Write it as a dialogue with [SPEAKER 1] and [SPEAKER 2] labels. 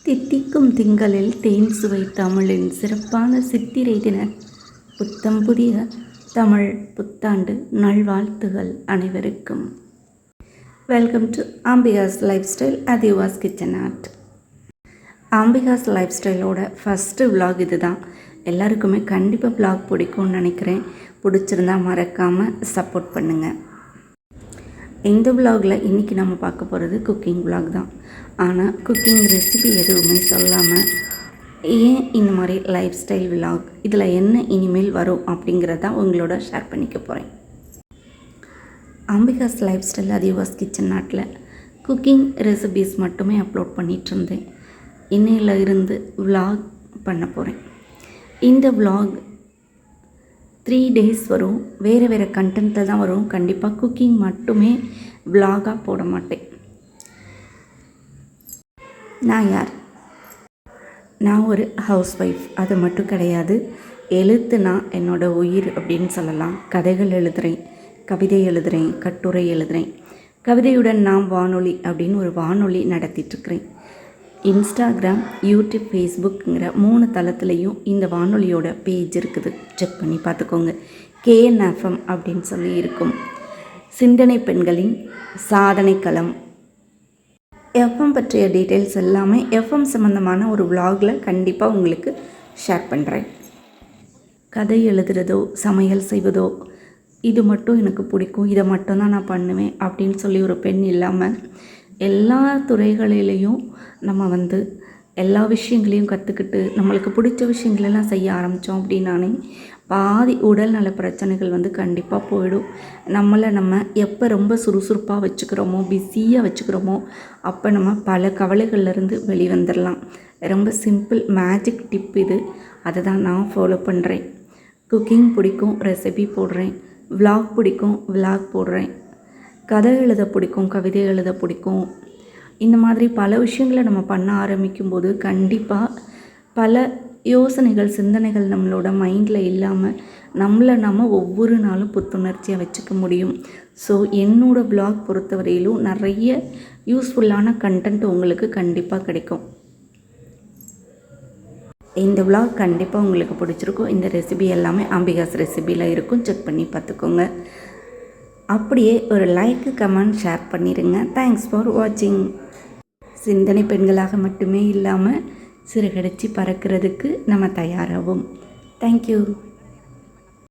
[SPEAKER 1] தித்திக்கும் திங்களில் தேன் சுவை தமிழின் சிறப்பான சித்திரை தின புத்தம் புதிய தமிழ் புத்தாண்டு நல்வாழ்த்துகள் அனைவருக்கும். Welcome to Ambika's life style அதிவாஸ் கிச்சன் ஆர்ட். ஆம்பிகாஸ் லைஃப் ஸ்டைலோட ஃபஸ்ட்டு விலாக் இது தான். எல்லாருக்குமே கண்டிப்பாக விலாக் பிடிக்கும்னு நினைக்கிறேன். பிடிச்சிருந்தா மறக்காமல் சப்போர்ட் பண்ணுங்கள். இந்த விலாகில் இன்றைக்கி நம்ம பார்க்க போகிறது குக்கிங் விலாக் தான். ஆனால் குக்கிங் ரெசிபி எதுவுமே சொல்லாமல் ஏன் இந்த மாதிரி லைஃப் ஸ்டைல் விலாக், இதில் என்ன இனிமேல் வரும் அப்படிங்கிறத உங்களோட ஷேர் பண்ணிக்க போகிறேன். ஆம்பிகாஸ் லைஃப் ஸ்டைல் அதிவாஸ் கிச்சன் நாட்டில் குக்கிங் ரெசிபிஸ் மட்டுமே அப்லோட் பண்ணிகிட்டு இருந்தேன். இன்னையில் இருந்து விலாக் பண்ண போகிறேன். இந்த விலாக் 3 days வரும். வேறு கண்டென்ட்டில் தான் வரும். கண்டிப்பாக குக்கிங் மட்டுமே விலாகாக போட மாட்டேன். நான் யார்? நான் ஒரு ஹவுஸ் ஒய்ஃப். அது மட்டும் கிடையாது, எழுத்துனா என்னோடய உயிர் அப்படின்னு சொல்லலாம். கதைகள் எழுதுகிறேன், கவிதை எழுதுகிறேன், கட்டுரை எழுதுகிறேன். கவிதையுடன் நாம் வானொலி அப்படின்னு ஒரு வானொலி நடத்திட்டுருக்கிறேன். இன்ஸ்டாகிராம், யூடியூப், ஃபேஸ்புக்குங்கிற 3 தளத்துலேயும் இந்த வானொலியோட பேஜ் இருக்குது. செக் பண்ணி பார்த்துக்கோங்க. KNFM அப்படின்னு சொல்லி இருக்கும். சிந்தனை பெண்களின் சாதனை களம். எஃப்எம் பற்றிய டீட்டெயில்ஸ் எல்லாமே எஃப்எம் சம்மந்தமான ஒரு விலாகில் கண்டிப்பாக உங்களுக்கு ஷேர் பண்ணுறேன். கதை எழுதுகிறதோ சமையல் செய்வதோ இது மட்டும் எனக்கு பிடிக்கும், இதை மட்டும்தான் நான் பண்ணுவேன் அப்படின்னு சொல்லி ஒரு பெண் இல்லாமல் எல்லா துறைகளிலையும் நம்ம எல்லா விஷயங்களையும் கற்றுக்கிட்டு நம்மளுக்கு பிடிச்ச விஷயங்களெல்லாம் செய்ய ஆரம்பித்தோம் அப்படின்னானே பாதி உடல் நல பிரச்சனைகள் கண்டிப்பாக போயிடும். நம்ம எப்போ ரொம்ப சுறுசுறுப்பாக வச்சுக்கிறோமோ, பிஸியாக வச்சுக்கிறோமோ, அப்போ நம்ம பல கவலைகள்லேருந்து வெளிவந்துடலாம். ரொம்ப சிம்பிள் மேஜிக் டிப் இது. அதை தான் நான் ஃபாலோ பண்ணுறேன். குக்கிங் பிடிக்கும், ரெசிபி போடுறேன். விலாக் பிடிக்கும், விலாக் போடுறேன். கதை எழுத பிடிக்கும், கவிதை எழுத பிடிக்கும். இந்த மாதிரி பல விஷயங்களை நம்ம பண்ண ஆரம்பிக்கும்போது கண்டிப்பாக பல யோசனைகள், சிந்தனைகள் நம்மளோட மைண்டில் இல்லாமல் நம்ம ஒவ்வொரு நாளும் புத்துணர்ச்சியாக வச்சுக்க முடியும். ஸோ என்னோடய விலாக் பொறுத்தவரையிலும் நிறைய யூஸ்ஃபுல்லான கண்டென்ட் உங்களுக்கு கண்டிப்பாக கிடைக்கும். இந்த விலாக் கண்டிப்பாக உங்களுக்கு பிடிச்சிருக்கும். இந்த ரெசிபி எல்லாமே ஆம்பிகாஸ் ரெசிபியில் இருக்கும். செக் பண்ணி பார்த்துக்கோங்க. அப்படியே ஒரு லைக், கமெண்ட், ஷேர் பண்ணிடுங்க. தேங்க்ஸ் ஃபார் வாட்சிங். சிந்தனை பெண்களாக மட்டுமே இல்லாமல் சிறகடிச்சு பறக்கிறதுக்கு நம்ம தயாராகும். தேங்க்யூ.